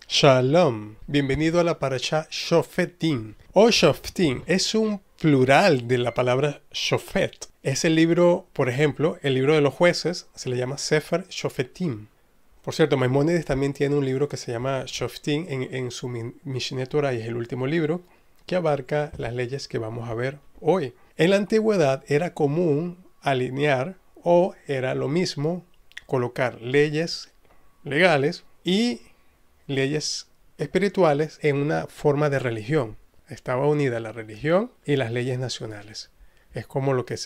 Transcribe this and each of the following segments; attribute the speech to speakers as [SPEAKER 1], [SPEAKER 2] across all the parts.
[SPEAKER 1] Shalom, bienvenido a la parashá Shofetim. O Shoftim es un plural de la palabra Shofet. Es el libro, por ejemplo, el libro de los jueces se le llama Sefer Shofetim. Por cierto, Maimónides también tiene un libro que se llama Shoftim en su Mishneh Torah, y es el último libro que abarca las leyes que vamos a ver hoy. En la antigüedad era común alinear, o era lo mismo colocar leyes legales y leyes espirituales en una forma de religión. Estaba unida la religión y las leyes nacionales. Es como lo que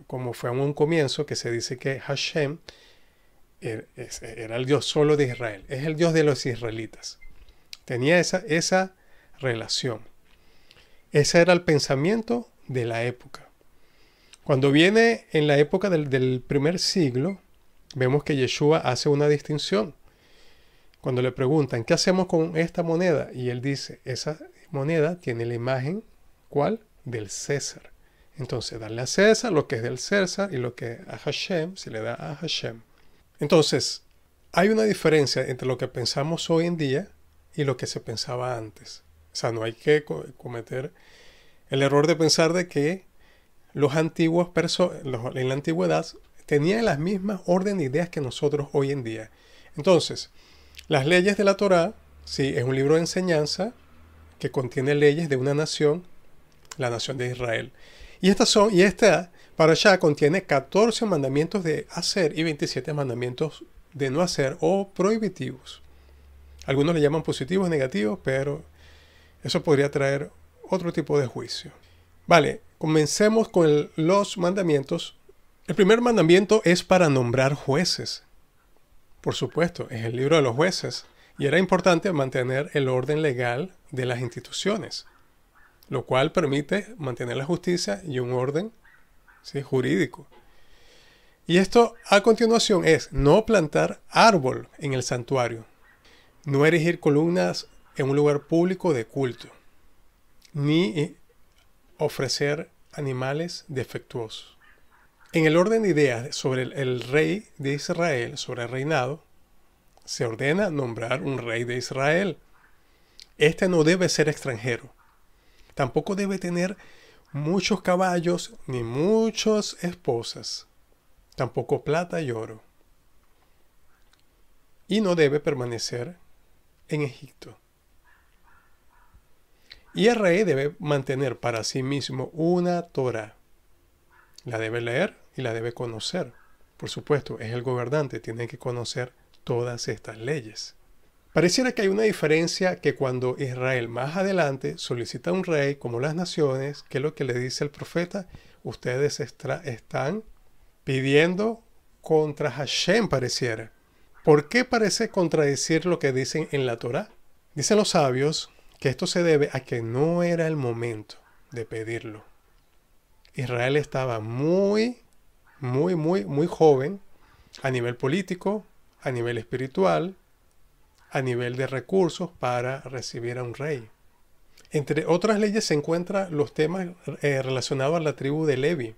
[SPEAKER 1] como fue en un comienzo, que se dice que Hashem era el Dios solo de Israel. Es el Dios de los israelitas. Tenía esa relación. Ese era el pensamiento de la época. Cuando viene en la época del primer siglo, vemos que Yeshua hace una distinción. Cuando le preguntan, ¿qué hacemos con esta moneda? Y él dice, esa moneda tiene la imagen, ¿cuál? Del César. Entonces, darle a César lo que es del César, y lo que a Hashem se le da a Hashem. Entonces, hay una diferencia entre lo que pensamos hoy en día y lo que se pensaba antes. O sea, no hay que cometer el error de pensar de que los antiguos en la antigüedad tenían las mismas orden de ideas que nosotros hoy en día. Entonces, las leyes de la Torá, sí, es un libro de enseñanza que contiene leyes de una nación, la nación de Israel. Y esta parashá contiene 14 mandamientos de hacer y 27 mandamientos de no hacer o prohibitivos. Algunos le llaman positivos, negativos, pero eso podría traer otro tipo de juicio. Vale, comencemos con los mandamientos. El primer mandamiento es para nombrar jueces. Por supuesto, es el libro de los jueces, y era importante mantener el orden legal de las instituciones, lo cual permite mantener la justicia y un orden, ¿sí?, jurídico. Y esto a continuación es no plantar árbol en el santuario, no erigir columnas en un lugar público de culto, ni ofrecer animales defectuosos. En el orden de ideas sobre el rey de Israel, sobre el reinado, se ordena nombrar un rey de Israel. Este no debe ser extranjero. Tampoco debe tener muchos caballos ni muchas esposas. Tampoco plata y oro. Y no debe permanecer en Egipto. Y el rey debe mantener para sí mismo una Torah. La debe leer y la debe conocer. Por supuesto, es el gobernante, tiene que conocer todas estas leyes. Pareciera que hay una diferencia, que cuando Israel más adelante solicita un rey como las naciones, ¿qué es lo que le dice el profeta? Ustedes están pidiendo contra Hashem, pareciera. ¿Por qué parece contradecir lo que dicen en la Torá? Dicen los sabios que esto se debe a que no era el momento de pedirlo. Israel estaba muy joven a nivel político, a nivel espiritual, a nivel de recursos para recibir a un rey. Entre otras leyes se encuentran los temas relacionados a la tribu de Levi.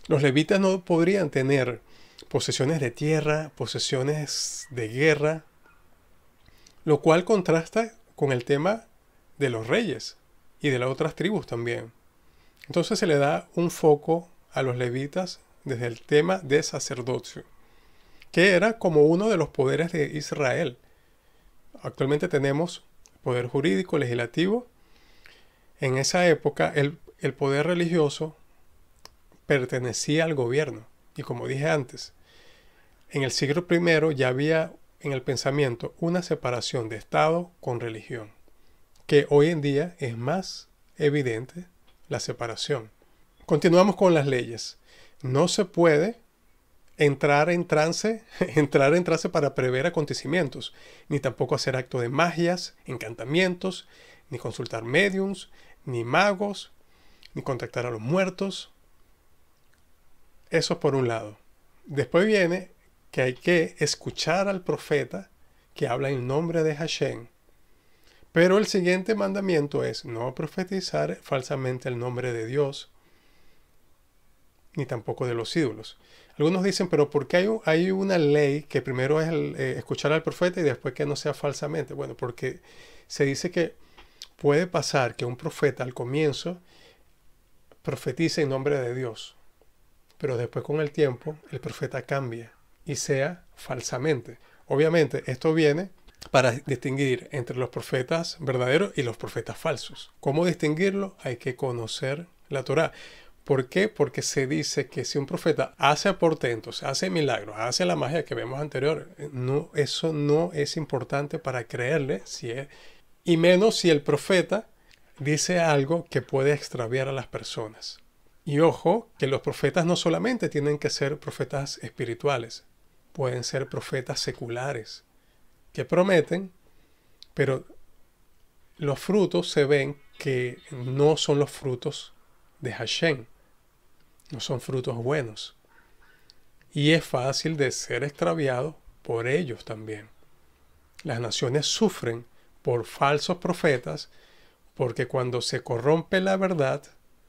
[SPEAKER 1] Los levitas no podrían tener posesiones de tierra, posesiones de guerra, lo cual contrasta con el tema de los reyes y de las otras tribus también. Entonces se le da un foco a los levitas desde el tema de sacerdocio, que era como uno de los poderes de Israel. Actualmente tenemos poder jurídico, legislativo. En esa época el poder religioso pertenecía al gobierno. Y como dije antes, en el siglo I ya había en el pensamiento una separación de Estado con religión, que hoy en día es más evidente la separación. Continuamos con las leyes. No se puede entrar en trance para prever acontecimientos, ni tampoco hacer actos de magias, encantamientos, ni consultar médiums, ni magos, ni contactar a los muertos. Eso por un lado. Después viene que hay que escuchar al profeta que habla en nombre de Hashem. Pero el siguiente mandamiento es no profetizar falsamente el nombre de Dios, ni tampoco de los ídolos. Algunos dicen, pero ¿por qué hay una ley que primero es escuchar al profeta y después que no sea falsamente? Bueno, porque se dice que puede pasar que un profeta al comienzo profetice en nombre de Dios, pero después con el tiempo el profeta cambia y sea falsamente. Obviamente esto viene para distinguir entre los profetas verdaderos y los profetas falsos. ¿Cómo distinguirlo? Hay que conocer la Torá. ¿Por qué? Porque se dice que si un profeta hace portentos, hace milagros, hace la magia que vemos anterior, no, eso no es importante para creerle, y menos si el profeta dice algo que puede extraviar a las personas. Y ojo, que los profetas no solamente tienen que ser profetas espirituales, pueden ser profetas seculares, que prometen, pero los frutos se ven que no son los frutos de Hashem. No son frutos buenos. Y es fácil de ser extraviado por ellos también. Las naciones sufren por falsos profetas porque cuando se corrompe la verdad,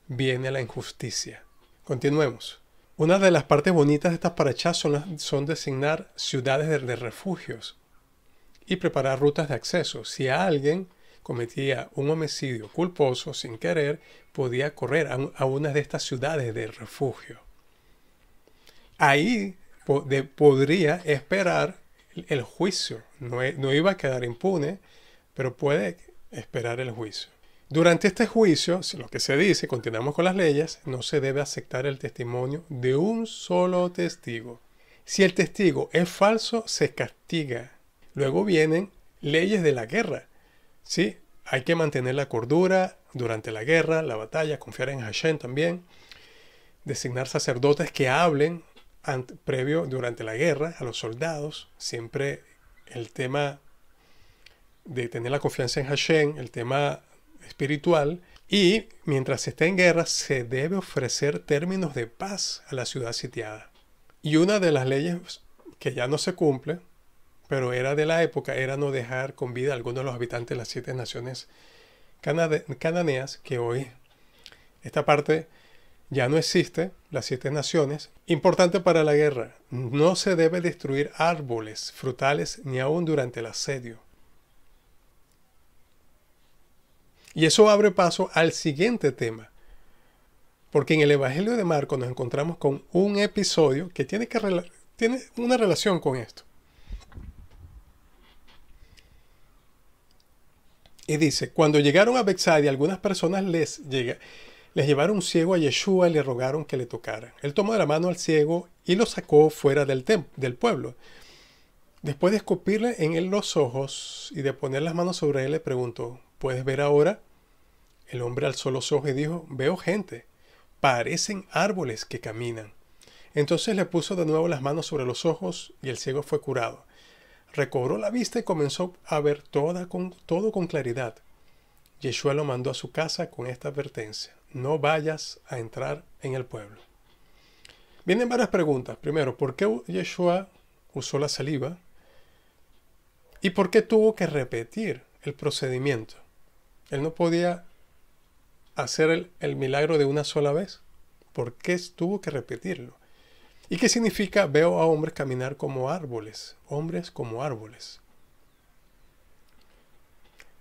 [SPEAKER 1] viene la injusticia. Continuemos. Una de las partes bonitas de estas parashas son designar ciudades de refugios y preparar rutas de acceso. Si alguien cometía un homicidio culposo sin querer, podía correr a una de estas ciudades de refugio. Ahí podría esperar el juicio. No iba a quedar impune, pero puede esperar el juicio. Durante este juicio, lo que se dice, continuamos con las leyes, no se debe aceptar el testimonio de un solo testigo. Si el testigo es falso, se castiga. Luego vienen leyes de la guerra. ¿Sí? Hay que mantener la cordura durante la guerra, la batalla, confiar en Hashem también. Designar sacerdotes que hablen durante la guerra a los soldados. Siempre el tema de tener la confianza en Hashem, el tema espiritual. Y mientras se está en guerra, se debe ofrecer términos de paz a la ciudad sitiada. Y una de las leyes que ya no se cumple, pero era de la época, era no dejar con vida a algunos de los habitantes de las 7 naciones cananeas, que hoy esta parte ya no existe, las 7 naciones. Importante para la guerra, no se debe destruir árboles frutales ni aún durante el asedio. Y eso abre paso al siguiente tema, porque en el Evangelio de Marcos nos encontramos con un episodio que tiene una relación con esto. Y dice, cuando llegaron a Betsaida, algunas personas les llevaron un ciego a Yeshua y le rogaron que le tocara. Él tomó de la mano al ciego y lo sacó fuera del pueblo. Después de escupirle en él los ojos y de poner las manos sobre él, le preguntó, ¿puedes ver ahora? El hombre alzó los ojos y dijo, veo gente, parecen árboles que caminan. Entonces le puso de nuevo las manos sobre los ojos y el ciego fue curado. Recobró la vista y comenzó a ver todo con claridad. Yeshua lo mandó a su casa con esta advertencia. No vayas a entrar en el pueblo. Vienen varias preguntas. Primero, ¿por qué Yeshua usó la saliva? ¿Y por qué tuvo que repetir el procedimiento? Él no podía hacer el milagro de una sola vez. ¿Por qué tuvo que repetirlo? ¿Y qué significa veo a hombres caminar como árboles? Hombres como árboles.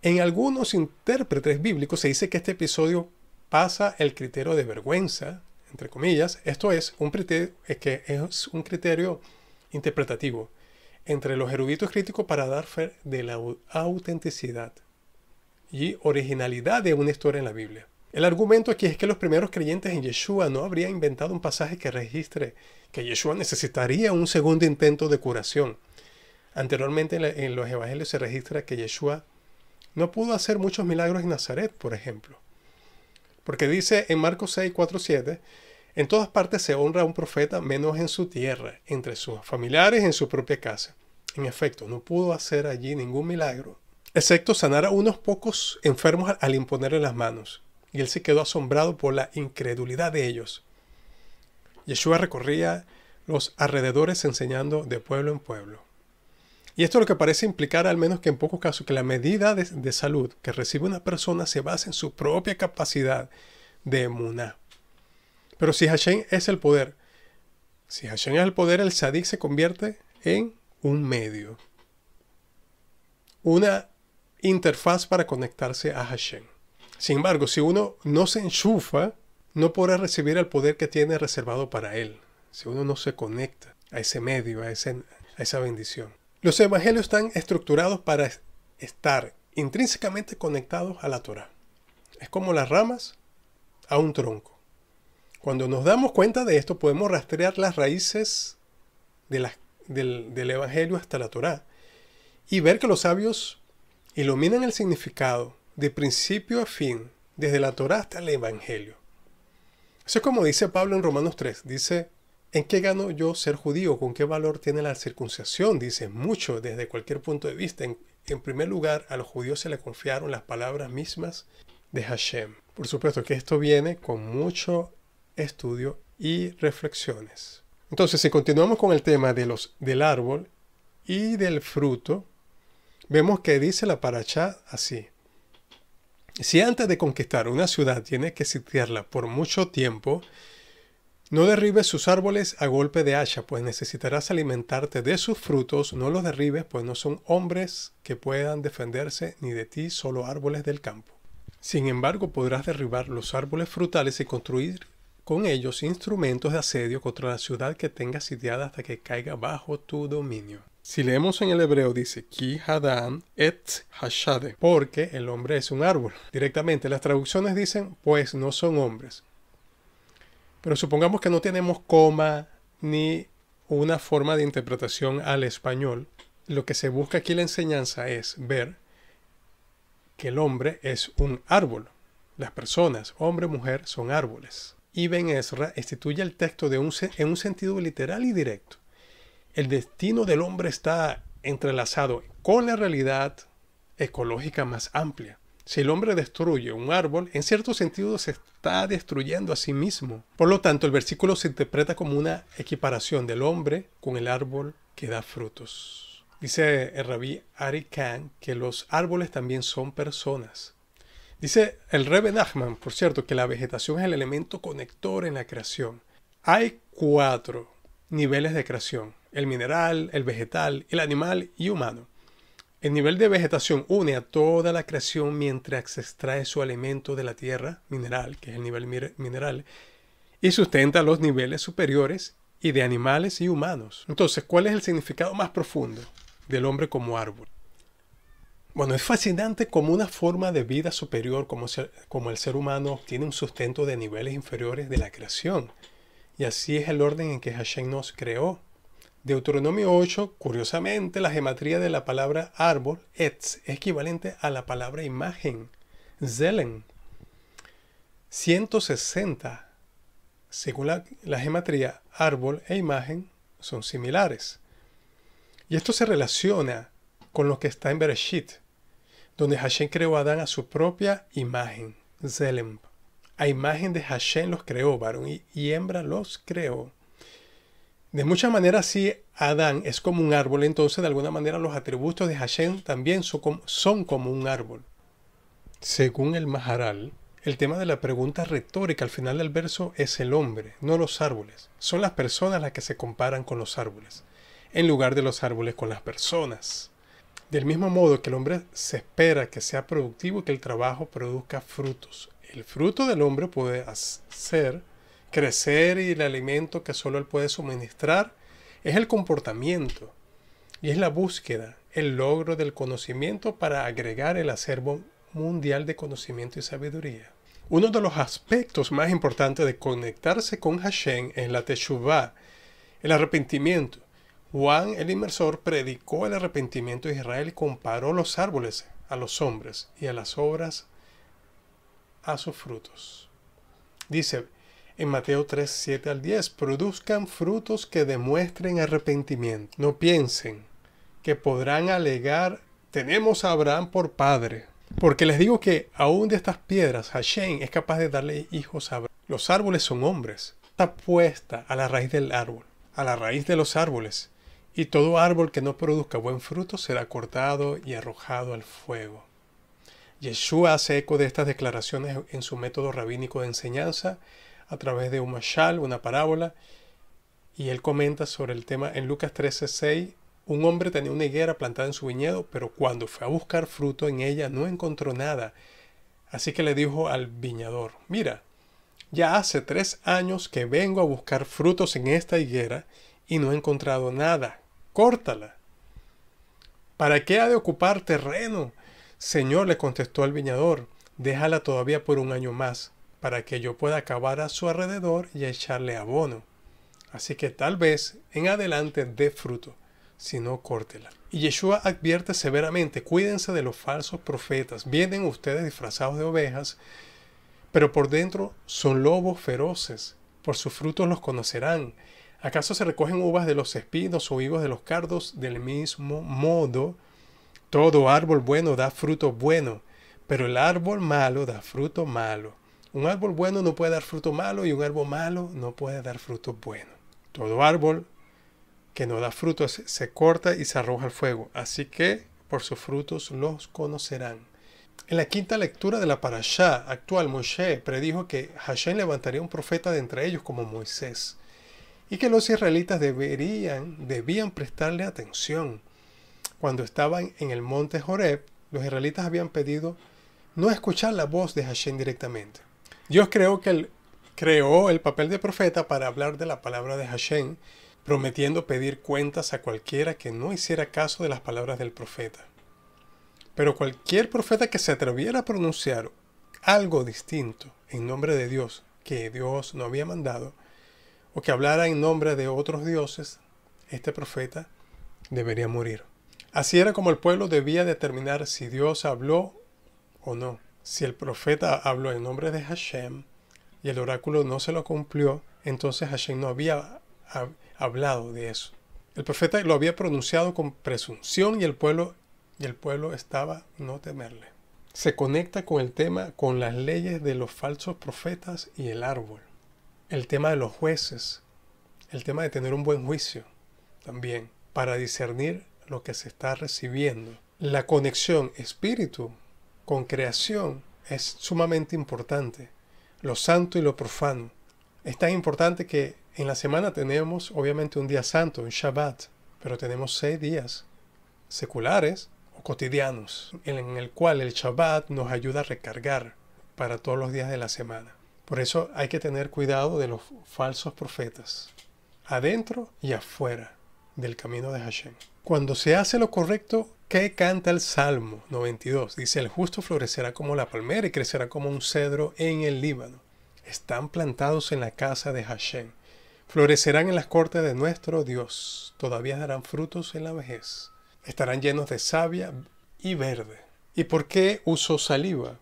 [SPEAKER 1] En algunos intérpretes bíblicos se dice que este episodio pasa el criterio de vergüenza, entre comillas. Esto es un criterio interpretativo entre los eruditos críticos para dar fe de la autenticidad y originalidad de una historia en la Biblia. El argumento aquí es que los primeros creyentes en Yeshua no habrían inventado un pasaje que registre que Yeshua necesitaría un segundo intento de curación. Anteriormente en los evangelios se registra que Yeshua no pudo hacer muchos milagros en Nazaret, por ejemplo. Porque dice en Marcos 6, 4, 7, en todas partes se honra a un profeta menos en su tierra, entre sus familiares, en su propia casa. En efecto, no pudo hacer allí ningún milagro, excepto sanar a unos pocos enfermos al imponerle las manos. Y él se quedó asombrado por la incredulidad de ellos. Yeshua recorría los alrededores enseñando de pueblo en pueblo. Y esto es lo que parece implicar, al menos que en pocos casos, que la medida de salud que recibe una persona se basa en su propia capacidad de emuná. Pero si Hashem es el poder, Si Hashem es el poder, el tzadik se convierte en un medio. Una interfaz para conectarse a Hashem. Sin embargo, si uno no se enchufa, no podrá recibir el poder que tiene reservado para él. Si uno no se conecta a ese medio, a esa bendición. Los evangelios están estructurados para estar intrínsecamente conectados a la Torah. Es como las ramas a un tronco. Cuando nos damos cuenta de esto, podemos rastrear las raíces del evangelio hasta la Torah y ver que los sabios iluminan el significado de principio a fin, desde la Torah hasta el evangelio. Eso es como dice Pablo en Romanos 3. Dice, ¿en qué gano yo ser judío? ¿Con qué valor tiene la circuncisión? Dice, mucho desde cualquier punto de vista. En primer lugar, a los judíos se les confiaron las palabras mismas de Hashem. Por supuesto que esto viene con mucho estudio y reflexiones. Entonces, si continuamos con el tema del árbol y del fruto, vemos que dice la parashá así. Si antes de conquistar una ciudad tienes que sitiarla por mucho tiempo, no derribes sus árboles a golpe de hacha, pues necesitarás alimentarte de sus frutos. No los derribes, pues no son hombres que puedan defenderse, ni de ti solo árboles del campo. Sin embargo, podrás derribar los árboles frutales y construir con ellos instrumentos de asedio contra la ciudad que tengas sitiada hasta que caiga bajo tu dominio. Si leemos en el hebreo dice Ki Hadam et Hashade, porque el hombre es un árbol. Directamente las traducciones dicen pues no son hombres. Pero supongamos que no tenemos coma ni una forma de interpretación al español. Lo que se busca aquí en la enseñanza es ver que el hombre es un árbol. Las personas, hombre y mujer, son árboles. Ibn Ezra instituye el texto en un sentido literal y directo. El destino del hombre está entrelazado con la realidad ecológica más amplia. Si el hombre destruye un árbol, en cierto sentido se está destruyendo a sí mismo. Por lo tanto, el versículo se interpreta como una equiparación del hombre con el árbol que da frutos. Dice el rabí Ari Khan que los árboles también son personas. Dice el Rebbe Nachman, por cierto, que la vegetación es el elemento conector en la creación. Hay 4 niveles de creación: el mineral, el vegetal, el animal y humano. El nivel de vegetación une a toda la creación mientras se extrae su alimento de la tierra mineral, que es el nivel mineral, y sustenta los niveles superiores y de animales y humanos. Entonces, ¿cuál es el significado más profundo del hombre como árbol? Bueno, es fascinante como una forma de vida superior, como el ser humano obtiene un sustento de niveles inferiores de la creación. Y así es el orden en que Hashem nos creó. Deuteronomio 8, curiosamente, la gematría de la palabra árbol, etz, es equivalente a la palabra imagen, zelen. 160, según la gematría, árbol e imagen son similares. Y esto se relaciona con lo que está en Bereshit, donde Hashem creó a Adán a su propia imagen, zelem. A imagen de Hashem los creó, varón y hembra los creó. De muchas maneras, si Adán es como un árbol, entonces de alguna manera los atributos de Hashem también son como un árbol. Según el Maharal, el tema de la pregunta retórica al final del verso es el hombre, no los árboles. Son las personas las que se comparan con los árboles, en lugar de los árboles con las personas. Del mismo modo que el hombre se espera que sea productivo y que el trabajo produzca frutos. El fruto del hombre puede hacer crecer, y el alimento que solo él puede suministrar es el comportamiento y es la búsqueda, el logro del conocimiento para agregar el acervo mundial de conocimiento y sabiduría. Uno de los aspectos más importantes de conectarse con Hashem es la teshuvá, el arrepentimiento. Juan el Inmersor predicó el arrepentimiento de Israel y comparó los árboles a los hombres y a las obras a sus frutos. Dice en Mateo 3, 7 al 10, produzcan frutos que demuestren arrepentimiento. No piensen que podrán alegar, tenemos a Abraham por padre. Porque les digo que aún de estas piedras Hashem es capaz de darle hijos a Abraham. Los árboles son hombres. Está puesta a la raíz del árbol, a la raíz de los árboles. Y todo árbol que no produzca buen fruto será cortado y arrojado al fuego. Yeshua hace eco de estas declaraciones en su método rabínico de enseñanza a través de un mashal, una parábola, Y él comenta sobre el tema en Lucas 13:6. Un hombre tenía una higuera plantada en su viñedo, pero cuando fue a buscar fruto en ella no encontró nada. Así que le dijo al viñador, mira, ya hace 3 años que vengo a buscar frutos en esta higuera y no he encontrado nada. Córtala. ¿Para qué ha de ocupar terreno? Señor, le contestó el viñador, déjala todavía por 1 año más, para que yo pueda cavar a su alrededor y echarle abono. Así que tal vez en adelante dé fruto, si no córtela. Y Yeshua advierte severamente, cuídense de los falsos profetas. Vienen ustedes disfrazados de ovejas, pero por dentro son lobos feroces. Por sus frutos los conocerán. ¿Acaso se recogen uvas de los espinos o higos de los cardos? Del mismo modo, todo árbol bueno da fruto bueno, pero el árbol malo da fruto malo. Un árbol bueno no puede dar fruto malo y un árbol malo no puede dar fruto bueno. Todo árbol que no da fruto se corta y se arroja al fuego. Así que por sus frutos los conocerán. En la quinta lectura de la parashá actual, Moshe predijo que Hashem levantaría un profeta de entre ellos como Moisés y que los israelitas debían prestarle atención. Cuando estaban en el monte Horeb, los israelitas habían pedido no escuchar la voz de Hashem directamente. Dios creó el papel de profeta para hablar de la palabra de Hashem, prometiendo pedir cuentas a cualquiera que no hiciera caso de las palabras del profeta. Pero cualquier profeta que se atreviera a pronunciar algo distinto en nombre de Dios, que Dios no había mandado, o que hablara en nombre de otros dioses, este profeta debería morir. Así era como el pueblo debía determinar si Dios habló o no. Si el profeta habló en nombre de Hashem y el oráculo no se lo cumplió, entonces Hashem no había hablado de eso. El profeta lo había pronunciado con presunción y el pueblo estaba no temerle. Se conecta con el tema, con las leyes de los falsos profetas y el árbol. El tema de los jueces, el tema de tener un buen juicio también, para discernir lo que se está recibiendo. La conexión espíritu con creación es sumamente importante. Lo santo y lo profano. Es tan importante que en la semana tenemos obviamente un día santo, un Shabbat, pero tenemos 6 días seculares o cotidianos, en el cual el Shabbat nos ayuda a recargar para todos los días de la semana. Por eso hay que tener cuidado de los falsos profetas, adentro y afuera del camino de Hashem. Cuando se hace lo correcto, ¿qué canta el Salmo 92? Dice, el justo florecerá como la palmera y crecerá como un cedro en el Líbano. Están plantados en la casa de Hashem. Florecerán en las cortes de nuestro Dios. Todavía darán frutos en la vejez. Estarán llenos de savia y verde. ¿Y por qué uso saliva?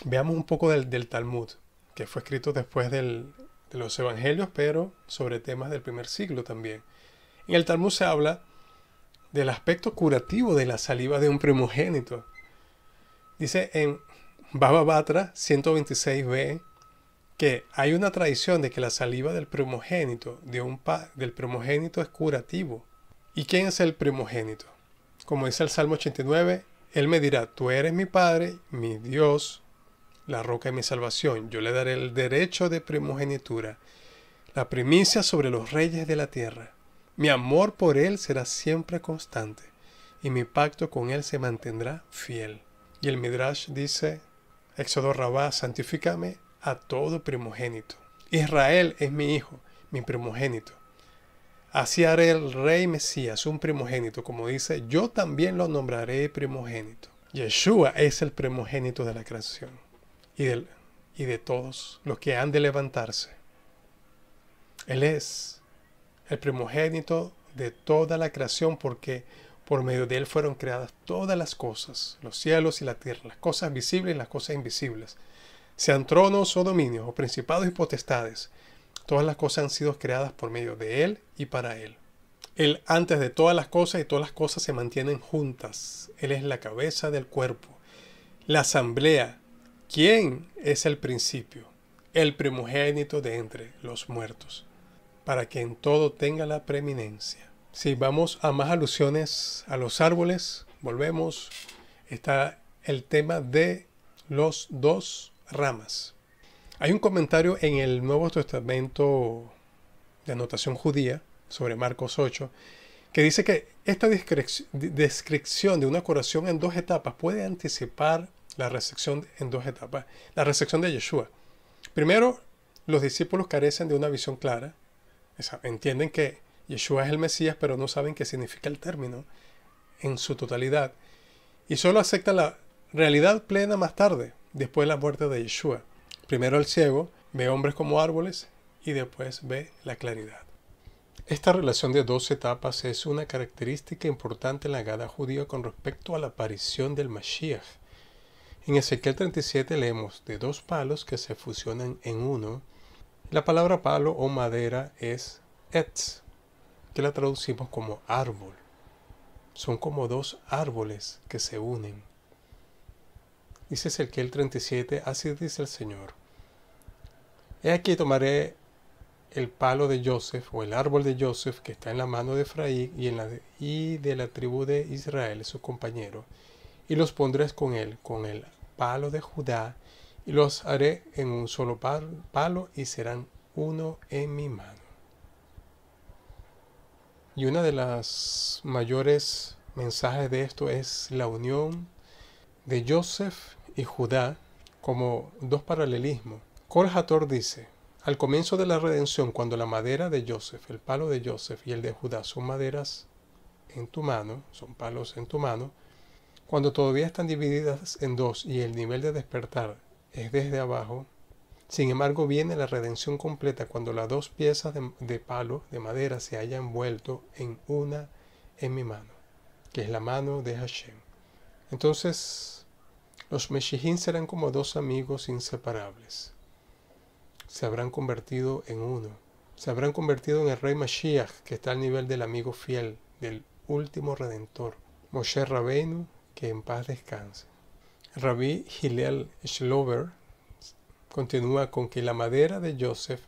[SPEAKER 1] Veamos un poco del Talmud, que fue escrito después de los evangelios, pero sobre temas del primer siglo también. En el Talmud se habla del aspecto curativo de la saliva de un primogénito. Dice en Baba Batra 126b que hay una tradición de que la saliva del primogénito, del primogénito es curativo. ¿Y quién es el primogénito? Como dice el Salmo 89, él me dirá, tú eres mi Padre, mi Dios, la roca de mi salvación. Yo le daré el derecho de primogenitura, la primicia sobre los reyes de la tierra. Mi amor por él será siempre constante, y mi pacto con él se mantendrá fiel. Y el Midrash dice, Éxodo Rabá, santifícame a todo primogénito. Israel es mi hijo, mi primogénito. Así haré el rey Mesías, un primogénito, como dice, yo también lo nombraré primogénito. Yeshua es el primogénito de la creación y de todos los que han de levantarse. Él es el primogénito de toda la creación porque por medio de él fueron creadas todas las cosas, los cielos y la tierra, las cosas visibles y las cosas invisibles. Sean tronos o dominios o principados y potestades, todas las cosas han sido creadas por medio de él y para él. Él antes de todas las cosas y todas las cosas se mantienen juntas. Él es la cabeza del cuerpo. La asamblea. ¿Quién es el principio? El primogénito de entre los muertos, para que en todo tenga la preeminencia. Si vamos a más alusiones a los árboles, volvemos. Está el tema de los 2 ramas. Hay un comentario en el Nuevo Testamento de anotación judía sobre Marcos 8, que dice que esta descripción de una curación en dos etapas puede anticipar la recepción en dos etapas, la recepción de Yeshua. Primero, los discípulos carecen de una visión clara. Entienden que Yeshua es el Mesías, pero no saben qué significa el término en su totalidad. Y solo aceptan la realidad plena más tarde, después de la muerte de Yeshua. Primero el ciego ve hombres como árboles y después ve la claridad. Esta relación de dos etapas es una característica importante en la Haggadah judía con respecto a la aparición del Mashiach. En Ezequiel 37 leemos de dos palos que se fusionan en uno. La palabra palo o madera es etz, que la traducimos como árbol. Son como dos árboles que se unen. Dice Ezequiel 37, así dice el Señor. He aquí tomaré el palo de Joseph o el árbol de Joseph que está en la mano de Efraín y de la tribu de Israel, su compañero, y los pondré con él, con el palo de Judá, y los haré en un solo palo y serán uno en mi mano. Y una de las mayores mensajes de esto es la unión de Joseph y Judá como dos paralelismos. Kol Hator dice, al comienzo de la redención, cuando la madera de Joseph, el palo de Joseph y el de Judá son maderas en tu mano, son palos en tu mano, cuando todavía están divididas en dos y el nivel de despertar es desde abajo, sin embargo viene la redención completa cuando las dos piezas de palo, de madera, se hayan vuelto en una en mi mano, que es la mano de Hashem. Entonces, los Meshihim serán como dos amigos inseparables. Se habrán convertido en uno. Se habrán convertido en el rey Mashiach, que está al nivel del amigo fiel, del último redentor, Moshe Rabbeinu, que en paz descanse. Rabbi Hillel Shlover continúa con que la madera de Joseph,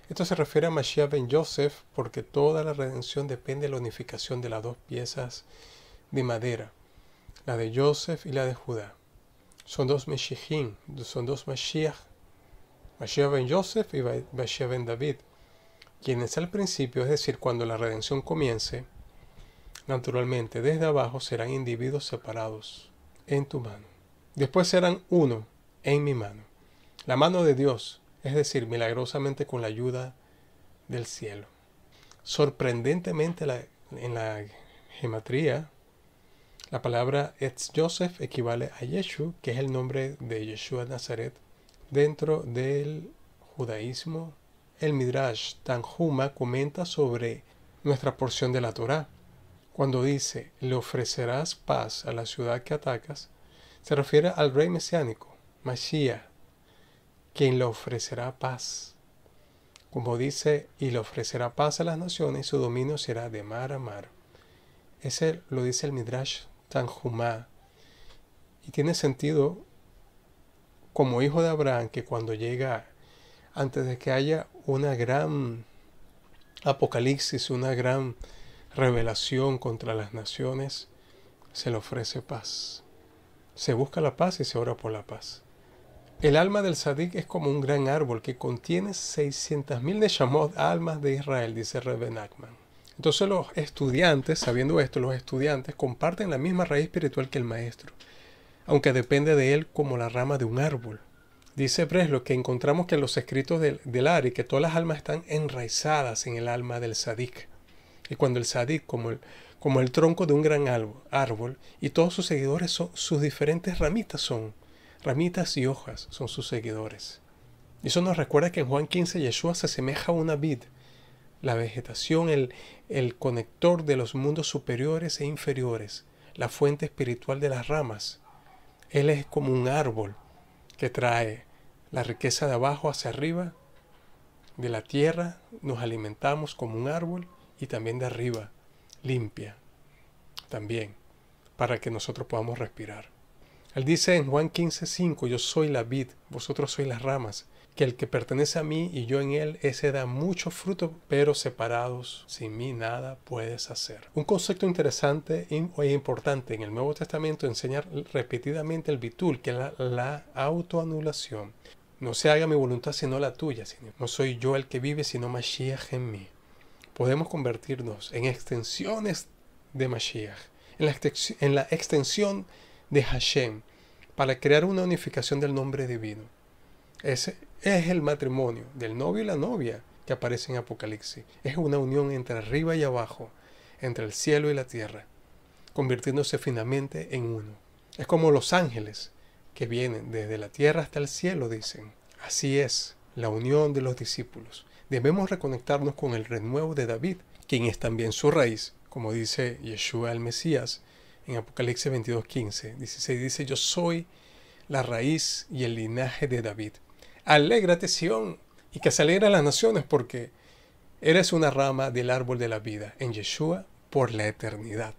[SPEAKER 1] esto se refiere a Mashiach ben Joseph, porque toda la redención depende de la unificación de las dos piezas de madera, la de Joseph y la de Judá. Son dos Meshihim, son dos Mashiach, Mashiach ben Joseph y Mashiach ben David, quienes al principio, es decir, cuando la redención comience, naturalmente desde abajo serán individuos separados en tu mano. Después serán uno en mi mano. La mano de Dios, es decir, milagrosamente con la ayuda del cielo. Sorprendentemente en la gematría, la palabra Etz Joseph equivale a Yeshu, que es el nombre de Yeshua Nazaret. Dentro del judaísmo, el Midrash Tanhuma comenta sobre nuestra porción de la Torá. Cuando dice, le ofrecerás paz a la ciudad que atacas, se refiere al rey mesiánico, Mashiach, quien le ofrecerá paz. Como dice, y le ofrecerá paz a las naciones, y su dominio será de mar a mar. Ese lo dice el Midrash Tanhumá. Y tiene sentido como hijo de Abraham, que cuando llega, antes de que haya una gran apocalipsis, una gran revelación contra las naciones, se le ofrece paz. Se busca la paz y se ora por la paz. El alma del Sadik es como un gran árbol que contiene 600.000 Neshamot, almas de Israel, dice Rebbe Nachman. Entonces los estudiantes, sabiendo esto, los estudiantes comparten la misma raíz espiritual que el maestro, aunque depende de él como la rama de un árbol. Dice Breslo que encontramos que en los escritos del Ari, que todas las almas están enraizadas en el alma del Sadik. Y cuando el Sadik, como el tronco de un gran árbol, y todos sus seguidores son sus diferentes ramitas, son ramitas y hojas, son sus seguidores. Y eso nos recuerda que en Juan 15 Yeshua se asemeja a una vid, la vegetación, el conector de los mundos superiores e inferiores, la fuente espiritual de las ramas. Él es como un árbol que trae la riqueza de abajo hacia arriba, de la tierra nos alimentamos como un árbol y también de arriba, limpia, también, para que nosotros podamos respirar. Él dice en Juan 15:5, yo soy la vid, vosotros sois las ramas, que el que pertenece a mí y yo en él, ese da mucho fruto, pero separados, sin mí nada puedes hacer. Un concepto interesante e importante en el Nuevo Testamento enseña repetidamente el bitul, que es la autoanulación. No se haga mi voluntad sino la tuya, no soy yo el que vive, sino Mashiach en mí. podemos convertirnos en extensiones de Mashiach, en la extensión de Hashem, para crear una unificación del nombre divino. Ese es el matrimonio del novio y la novia que aparece en Apocalipsis. Es una unión entre arriba y abajo, entre el cielo y la tierra, convirtiéndose finalmente en uno. Es como los ángeles que vienen desde la tierra hasta el cielo, dicen. Así es la unión de los discípulos. Debemos reconectarnos con el renuevo de David, quien es también su raíz, como dice Yeshua el Mesías en Apocalipsis 22:15. 16 dice: yo soy la raíz y el linaje de David. Alégrate, Sión, y que se alegren las naciones, porque eres una rama del árbol de la vida en Yeshua por la eternidad.